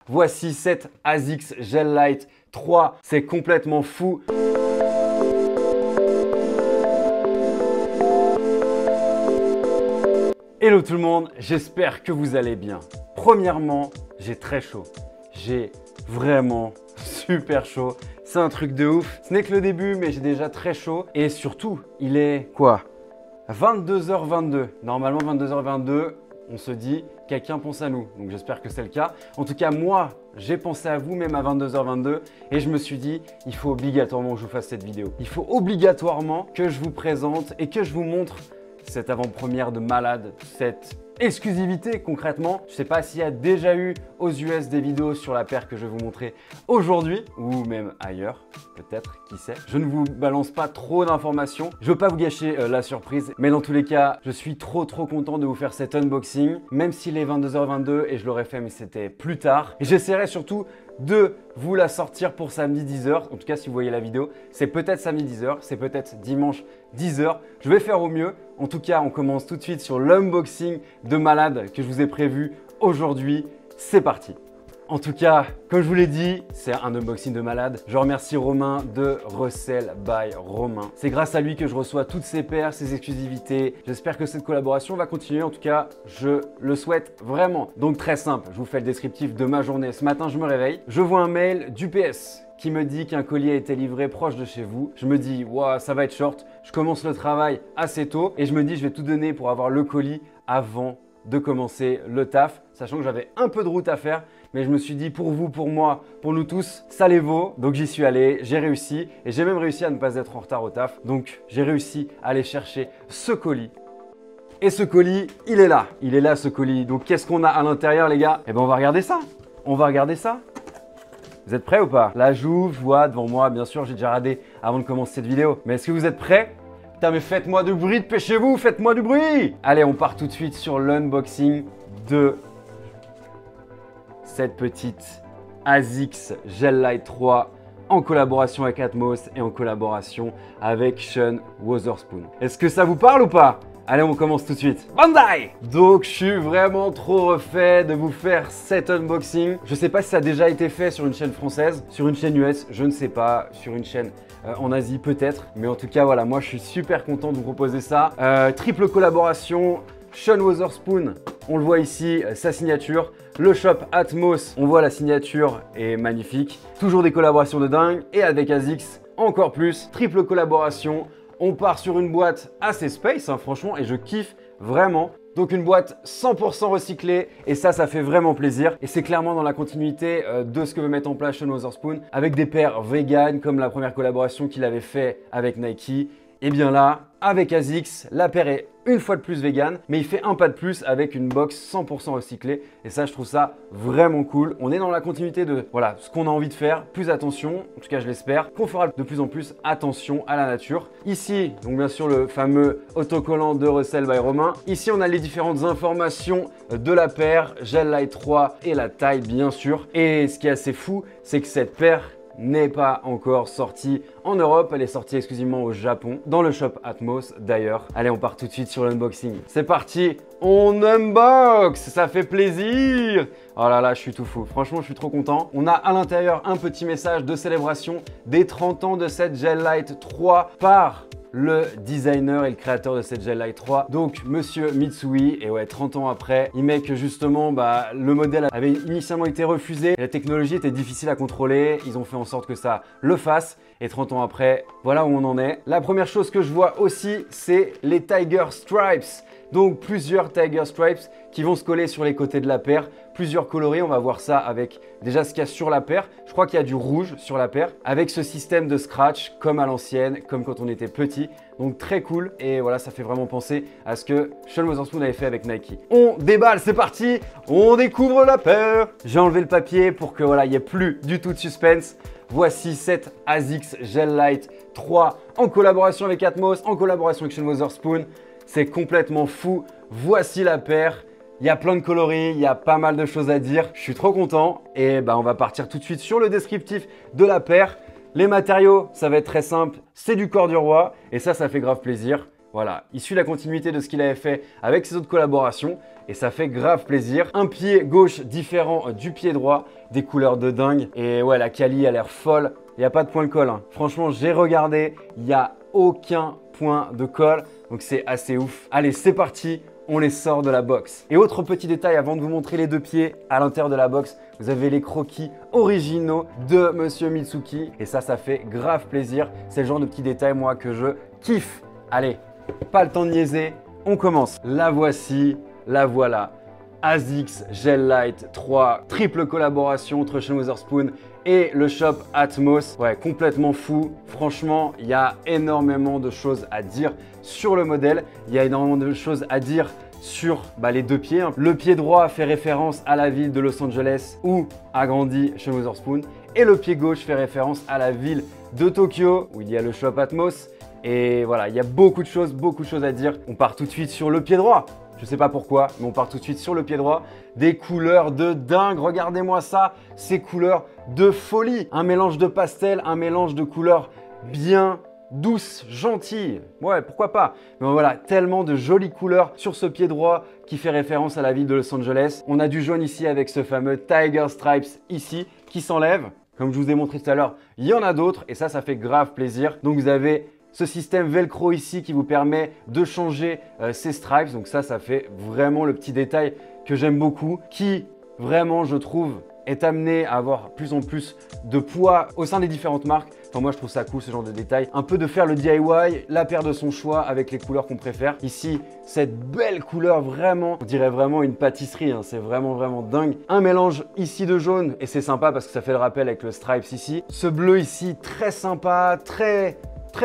Voici cette ASICS Gel Light 3, c'est complètement fou. Hello tout le monde, j'espère que vous allez bien. Premièrement, j'ai très chaud. J'ai vraiment super chaud. C'est un truc de ouf. Ce n'est que le début, mais j'ai déjà très chaud. Et surtout, il est quoi? 22h22. Normalement, 22h22, on se dit, quelqu'un pense à nous. Donc j'espère que c'est le cas. En tout cas, moi, j'ai pensé à vous même à 22h22 et je me suis dit, il faut obligatoirement que je vous fasse cette vidéo. Il faut obligatoirement que je vous présente et que je vous montre cette avant-première de malade, cette exclusivité concrètement. Je ne sais pas s'il y a déjà eu aux US des vidéos sur la paire que je vais vous montrer aujourd'hui ou même ailleurs, peut-être, qui sait. Je ne vous balance pas trop d'informations, je ne veux pas vous gâcher la surprise, mais dans tous les cas, je suis trop content de vous faire cet unboxing, même s'il est 22h22 et je l'aurais fait mais c'était plus tard. Et j'essaierai surtout de vous la sortir pour samedi 10h. En tout cas, si vous voyez la vidéo, c'est peut-être samedi 10h, c'est peut-être dimanche 10h. Je vais faire au mieux. En tout cas, on commence tout de suite sur l'unboxing de malade que je vous ai prévu aujourd'hui. C'est parti. En tout cas, comme je vous l'ai dit, c'est un unboxing de malade. Je remercie Romain de Resell by Romain. C'est grâce à lui que je reçois toutes ces paires, ces exclusivités. J'espère que cette collaboration va continuer. En tout cas, je le souhaite vraiment. Donc très simple, je vous fais le descriptif de ma journée. Ce matin, je me réveille. Je vois un mail d'UPS qui me dit qu'un colis a été livré proche de chez vous. Je me dis, waouh, ça va être short. Je commence le travail assez tôt et je me dis, je vais tout donner pour avoir le colis avant de commencer le taf, sachant que j'avais un peu de route à faire, mais je me suis dit pour vous, pour moi, pour nous tous, ça les vaut. Donc j'y suis allé, j'ai réussi et j'ai même réussi à ne pas être en retard au taf. Donc j'ai réussi à aller chercher ce colis. Et ce colis, il est là ce colis. Donc qu'est-ce qu'on a à l'intérieur les gars? Eh ben on va regarder ça, Vous êtes prêts ou pas? Là j'ouvre, je vois devant moi, bien sûr j'ai déjà radé avant de commencer cette vidéo. Mais est-ce que vous êtes prêts? Putain mais faites-moi du bruit, dépêchez-vous, faites-moi du bruit! Allez, on part tout de suite sur l'unboxing de cette petite ASICS Gel Light 3 en collaboration avec Atmos et en collaboration avec Sean Wotherspoon. Est-ce que ça vous parle ou pas? Allez, on commence tout de suite. Bandai! Donc, je suis vraiment trop refait de vous faire cet unboxing. Je sais pas si ça a déjà été fait sur une chaîne française, sur une chaîne US, je ne sais pas, sur une chaîne en Asie peut-être. Mais en tout cas, voilà, moi je suis super content de vous proposer ça. Triple collaboration, Sean Wotherspoon, on le voit ici, sa signature. Le shop Atmos, on voit la signature est magnifique. Toujours des collaborations de dingue. Et avec ASICS, encore plus. Triple collaboration. On part sur une boîte assez space, hein, franchement, et je kiffe vraiment. Donc une boîte 100% recyclée et ça fait vraiment plaisir. Et c'est clairement dans la continuité de ce que veut mettre en place Sean Wotherspoon avec des paires vegan comme la première collaboration qu'il avait fait avec Nike. Et bien là, avec ASICS, la paire est une fois de plus vegan, mais il fait un pas de plus avec une box 100% recyclée. Et ça, je trouve ça vraiment cool. On est dans la continuité de voilà, ce qu'on a envie de faire. Plus attention, en tout cas je l'espère, qu'on fera de plus en plus attention à la nature. Ici, donc bien sûr le fameux autocollant de Resell by Romain. Ici, on a les différentes informations de la paire, Gel Light 3 et la taille bien sûr. Et ce qui est assez fou, c'est que cette paire n'est pas encore sortie en Europe, elle est sortie exclusivement au Japon, dans le shop Atmos d'ailleurs. Allez, on part tout de suite sur l'unboxing. C'est parti, on unbox, ça fait plaisir. Oh là là, je suis tout fou, franchement je suis trop content. On a à l'intérieur un petit message de célébration des 30 ans de cette Gel Light 3 par le designer et le créateur de cette Gel Light 3, donc monsieur Mitsui. Et ouais, 30 ans après, il met que justement le modèle avait initialement été refusé, la technologie était difficile à contrôler, ils ont fait en sorte que ça le fasse. Et 30 ans après, voilà où on en est. La première chose que je vois aussi, c'est les Tiger Stripes. Donc plusieurs Tiger Stripes qui vont se coller sur les côtés de la paire. Plusieurs coloris, on va voir ça avec déjà ce qu'il y a sur la paire. Je crois qu'il y a du rouge sur la paire avec ce système de scratch comme à l'ancienne, comme quand on était petit. Donc très cool et voilà, ça fait vraiment penser à ce que Sean Wotherspoon avait fait avec Nike. On déballe, c'est parti, on découvre la paire. J'ai enlevé le papier pour que voilà, il n'y ait plus du tout de suspense. Voici cette ASICS Gel Light 3 en collaboration avec Atmos, en collaboration avec Sean Wotherspoon. C'est complètement fou. Voici la paire. Il y a plein de coloris, il y a pas mal de choses à dire. Je suis trop content et on va partir tout de suite sur le descriptif de la paire. Les matériaux, ça va être très simple. C'est du corps du roi et ça fait grave plaisir. voilà, il suit la continuité de ce qu'il avait fait avec ses autres collaborations et ça fait grave plaisir. Un pied gauche différent du pied droit, des couleurs de dingue. Et ouais, la quali a l'air folle. Il n'y a pas de point de colle, hein. Franchement, j'ai regardé, il n'y a aucun point de colle. Donc c'est assez ouf. Allez, c'est parti. On les sort de la box. Et autre petit détail avant de vous montrer les deux pieds, à l'intérieur de la box, vous avez les croquis originaux de Monsieur Mitsuki. Et ça fait grave plaisir. C'est le genre de petit détail, moi, que je kiffe. Allez, pas le temps de niaiser, on commence. La voici, la voilà. ASICS Gel Light 3, triple collaboration entre Sean Wotherspoon et le shop Atmos. Ouais, complètement fou. Franchement, il y a énormément de choses à dire sur le modèle. Il y a énormément de choses à dire sur les deux pieds, hein. Le pied droit fait référence à la ville de Los Angeles où a grandi Sean Wotherspoon. Et le pied gauche fait référence à la ville de Tokyo où il y a le shop Atmos. Et voilà, il y a beaucoup de choses à dire. On part tout de suite sur le pied droit. Je sais pas pourquoi, mais on part tout de suite sur le pied droit. Des couleurs de dingue, regardez-moi ça, ces couleurs de folie. Un mélange de pastel, un mélange de couleurs bien douces, gentilles. Ouais, pourquoi pas. Mais voilà, tellement de jolies couleurs sur ce pied droit qui fait référence à la ville de Los Angeles. On a du jaune ici avec ce fameux Tiger Stripes ici qui s'enlève. Comme je vous ai montré tout à l'heure, il y en a d'autres et ça fait grave plaisir. Donc vous avez ce système velcro ici qui vous permet de changer ces stripes. Donc ça fait vraiment le petit détail que j'aime beaucoup, qui vraiment, je trouve, est amené à avoir plus en plus de poids au sein des différentes marques. Enfin, moi, je trouve ça cool, ce genre de détail. Un peu de faire le DIY, la paire de son choix avec les couleurs qu'on préfère. Ici, cette belle couleur, vraiment, on dirait vraiment une pâtisserie, hein. C'est vraiment, vraiment dingue. Un mélange ici de jaune et c'est sympa parce que ça fait le rappel avec le stripes ici. Ce bleu ici, très sympa, très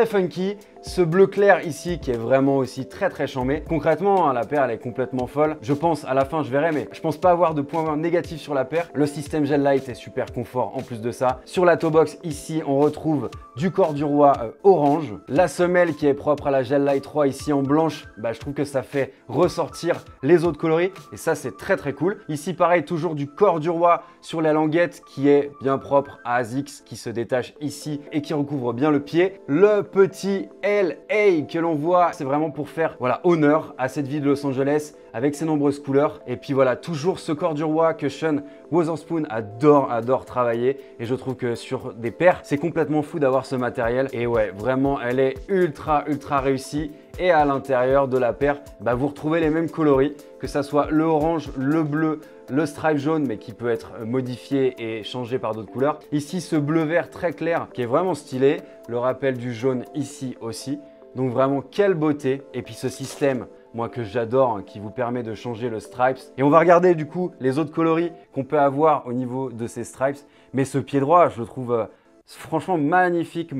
funky. Ce bleu clair ici qui est vraiment aussi très chambé. Concrètement, hein, la paire elle est complètement folle. Je pense, à la fin je verrai, mais je pense pas avoir de points négatifs sur la paire. Le système Gel Light est super confort en plus de ça. Sur la toe box ici, on retrouve du corps du roi orange. La semelle qui est propre à la Gel Light 3 ici en blanche, je trouve que ça fait ressortir les autres coloris et ça c'est très cool. Ici pareil, toujours du corps du roi sur la languette qui est bien propre à ASICS, qui se détache ici et qui recouvre bien le pied. Le petit LA que l'on voit, c'est vraiment pour faire honneur à cette ville de Los Angeles avec ses nombreuses couleurs. Et puis voilà, toujours ce corps du roi que Sean Wotherspoon adore travailler. Et je trouve que sur des paires, c'est complètement fou d'avoir ce matériel. Et ouais, vraiment, elle est ultra réussie. Et à l'intérieur de la paire, vous retrouvez les mêmes coloris, que ça soit le orange, le bleu, le stripe jaune, mais qui peut être modifié et changé par d'autres couleurs. Ici, ce bleu vert très clair qui est vraiment stylé. Le rappel du jaune ici aussi. Donc vraiment, quelle beauté. Et puis ce système, moi que j'adore, hein, qui vous permet de changer le stripes. Et on va regarder du coup les autres coloris qu'on peut avoir au niveau de ces stripes. Mais ce pied droit, je le trouve franchement magnifique.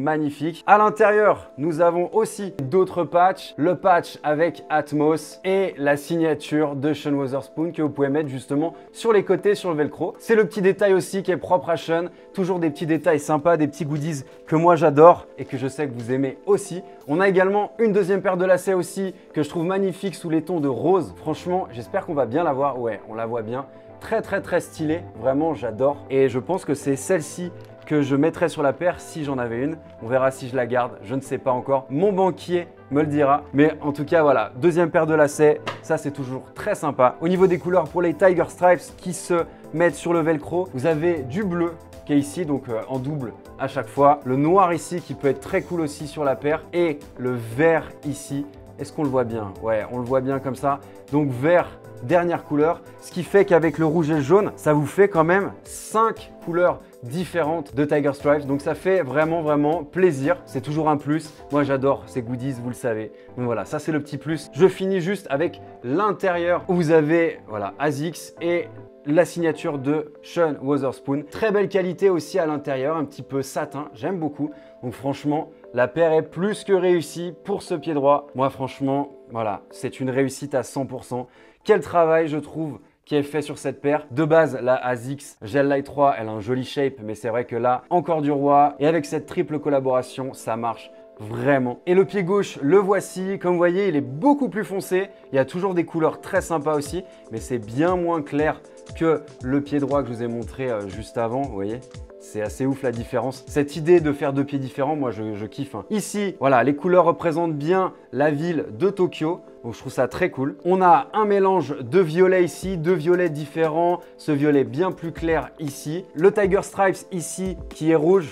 À l'intérieur, nous avons aussi d'autres patchs. Le patch avec Atmos et la signature de Sean Wotherspoon que vous pouvez mettre justement sur les côtés, sur le velcro. C'est le petit détail aussi qui est propre à Sean. Toujours des petits détails sympas, des petits goodies que moi j'adore et que je sais que vous aimez aussi. On a également une deuxième paire de lacets aussi que je trouve magnifique sous les tons de rose. Franchement, j'espère qu'on va bien la voir. Ouais, on la voit bien. Très stylée. Vraiment, j'adore. Et je pense que c'est celle-ci que je mettrai sur la paire si j'en avais une. On verra si je la garde, je ne sais pas encore. Mon banquier me le dira. Mais en tout cas, voilà, deuxième paire de lacets, ça c'est toujours très sympa. Au niveau des couleurs pour les Tiger Stripes qui se mettent sur le velcro, vous avez du bleu qui est ici, donc en double à chaque fois. Le noir ici qui peut être très cool aussi sur la paire. Et le vert ici. Est-ce qu'on le voit bien? Ouais, on le voit bien comme ça. Donc vert, dernière couleur. Ce qui fait qu'avec le rouge et le jaune, ça vous fait quand même 5 couleurs différentes de Tiger Stripes. Donc ça fait vraiment plaisir. C'est toujours un plus. Moi j'adore ces goodies, vous le savez. Donc voilà, ça c'est le petit plus. Je finis juste avec l'intérieur où vous avez ASICS et la signature de Sean Wotherspoon. Très belle qualité aussi à l'intérieur, un petit peu satin, j'aime beaucoup. Donc franchement, la paire est plus que réussie pour ce pied droit. Moi franchement, voilà, c'est une réussite à 100%. Quel travail je trouve qui est fait sur cette paire. De base, la ASICS Gel Light 3, elle a un joli shape, mais c'est vrai que là, encore du roi. Et avec cette triple collaboration, ça marche vraiment. Et le pied gauche, le voici. Comme vous voyez, il est beaucoup plus foncé. Il y a toujours des couleurs très sympas aussi, mais c'est bien moins clair que le pied droit que je vous ai montré juste avant. Vous voyez, C'est assez ouf la différence. Cette idée de faire deux pieds différents, moi je kiffe. Hein. Ici, voilà, les couleurs représentent bien la ville de Tokyo. Donc je trouve ça très cool. On a un mélange de violets ici, deux violets différents. Ce violet bien plus clair ici. Le Tiger Stripes ici qui est rouge.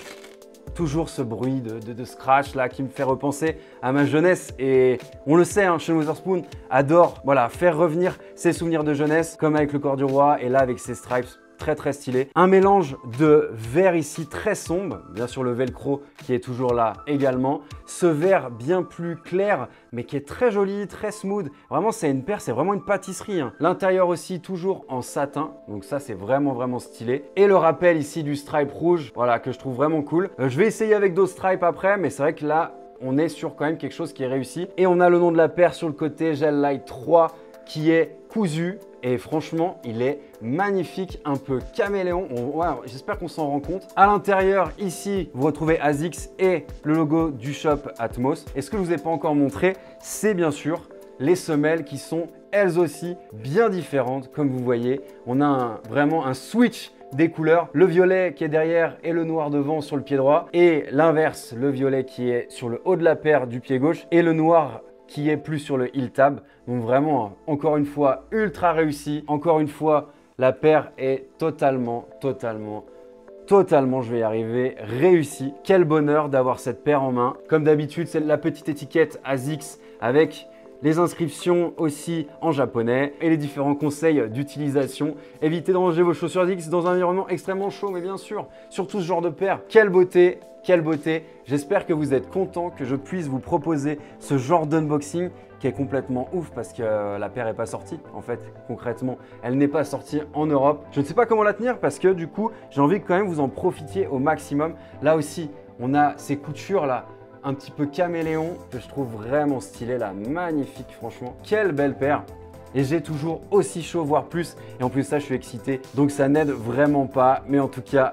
Toujours ce bruit de scratch là qui me fait repenser à ma jeunesse. Et on le sait, hein, Sean Wotherspoon adore faire revenir ses souvenirs de jeunesse, comme avec le corps du roi et là avec ses stripes. Très stylé. Un mélange de vert ici très sombre, bien sûr le velcro qui est toujours là également. Ce vert bien plus clair mais qui est très joli, très smooth. Vraiment c'est une paire, c'est vraiment une pâtisserie. Hein. L'intérieur aussi toujours en satin, donc ça c'est vraiment stylé. Et le rappel ici du stripe rouge, voilà, que je trouve vraiment cool. Je vais essayer avec d'autres stripes après, mais c'est vrai que là on est sur quand même quelque chose qui est réussi. Et on a le nom de la paire sur le côté, Gel Light 3, qui est cousu. Et franchement, il est magnifique, un peu caméléon. J'espère qu'on s'en rend compte. À l'intérieur, ici, vous retrouvez ASICS et le logo du shop Atmos. Et ce que je ne vous ai pas encore montré, c'est bien sûr les semelles qui sont elles aussi bien différentes. Comme vous voyez, on a vraiment un switch des couleurs, le violet qui est derrière et le noir devant sur le pied droit. Et l'inverse, le violet qui est sur le haut de la paire du pied gauche et le noir qui est plus sur le heel tab. Donc vraiment, encore une fois, ultra réussi. Encore une fois, la paire est totalement, je vais y arriver, réussi. Quel bonheur d'avoir cette paire en main. Comme d'habitude, c'est la petite étiquette ASICS avec les inscriptions aussi en japonais et les différents conseils d'utilisation. Évitez de ranger vos chaussures ASICS dans un environnement extrêmement chaud, mais bien sûr, surtout ce genre de paire. Quelle beauté! Quelle beauté! J'espère que vous êtes contents que je puisse vous proposer ce genre d'unboxing qui est complètement ouf parce que la paire n'est pas sortie en fait concrètement. Elle n'est pas sortie en Europe. Je ne sais pas comment la tenir parce que du coup j'ai envie que quand même vous en profitiez au maximum. Là aussi on a ces coutures là un petit peu caméléon que je trouve vraiment stylé là, magnifique franchement. Quelle belle paire! Et j'ai toujours aussi chaud voire plus et en plus ça je suis excité donc ça n'aide vraiment pas mais en tout cas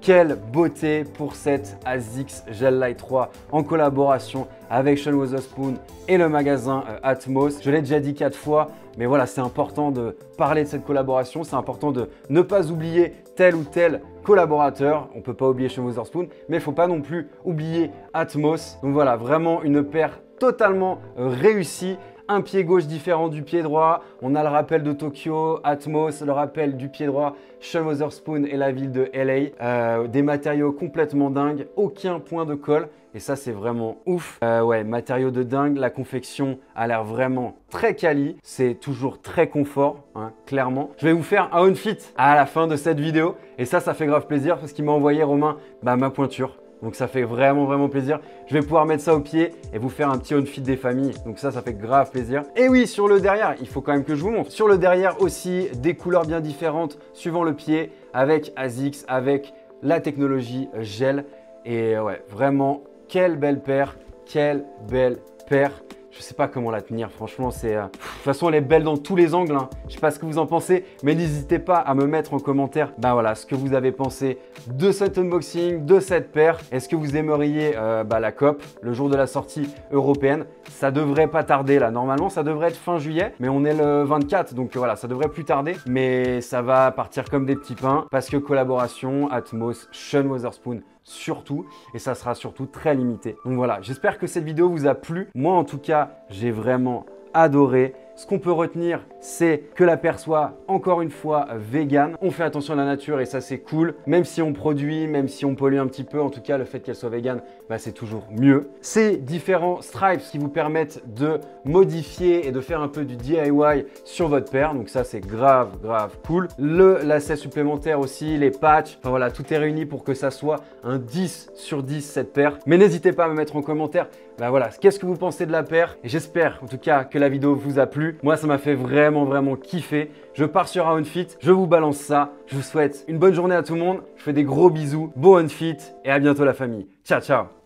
quelle beauté pour cette ASICS Gel Light 3 en collaboration avec Sean Wotherspoon et le magasin Atmos. Je l'ai déjà dit 4 fois, mais voilà, c'est important de parler de cette collaboration. C'est important de ne pas oublier tel ou tel collaborateur. On ne peut pas oublier Sean Wotherspoon, mais il ne faut pas non plus oublier Atmos. Donc voilà, vraiment une paire totalement réussie. Un pied gauche différent du pied droit. On a le rappel de Tokyo, Atmos, le rappel du pied droit, Sean Wotherspoon et la ville de LA. Des matériaux complètement dingues, aucun point de colle. Et ça, c'est vraiment ouf. Ouais, matériaux de dingue. La confection a l'air vraiment très quali. C'est toujours très confort, hein, clairement. Je vais vous faire un on-fit à la fin de cette vidéo. Et ça fait grave plaisir parce qu'il m'a envoyé, Romain, ma pointure. Donc ça fait vraiment plaisir. Je vais pouvoir mettre ça au pied et vous faire un petit on-fit des familles. Donc ça fait grave plaisir. Et oui, sur le derrière, il faut quand même que je vous montre. Sur le derrière aussi, des couleurs bien différentes suivant le pied avec ASICS, avec la technologie gel. Et ouais, vraiment, quelle belle paire, quelle belle paire. Je sais pas comment la tenir, franchement, c'est... De toute façon, elle est belle dans tous les angles, hein. Je sais pas ce que vous en pensez, mais n'hésitez pas à me mettre en commentaire, voilà, ce que vous avez pensé de cet unboxing, de cette paire. Est-ce que vous aimeriez la COP, le jour de la sortie européenne? Ça devrait pas tarder, là. Normalement, ça devrait être fin juillet, mais on est le 24, donc voilà, ça devrait plus tarder. Mais ça va partir comme des petits pains, parce que collaboration, Atmos, Sean Wotherspoon, surtout, et ça sera surtout très limité. Donc voilà, j'espère que cette vidéo vous a plu. Moi en tout cas, j'ai vraiment adoré. Ce qu'on peut retenir, c'est que la paire soit encore une fois vegan. On fait attention à la nature et ça c'est cool. Même si on produit, même si on pollue un petit peu, en tout cas le fait qu'elle soit vegan, c'est toujours mieux. Ces différents stripes qui vous permettent de modifier et de faire un peu du DIY sur votre paire. Donc ça c'est grave cool. Le lacet supplémentaire aussi, les patchs, enfin voilà, tout est réuni pour que ça soit un 10 sur 10 cette paire. Mais n'hésitez pas à me mettre en commentaire, voilà, qu'est-ce que vous pensez de la paire? Et j'espère en tout cas que la vidéo vous a plu. Moi, ça m'a fait vraiment kiffer. Je pars sur un on-fit, je vous balance ça. Je vous souhaite une bonne journée à tout le monde. Je fais des gros bisous, bon on-fit et à bientôt la famille. Ciao.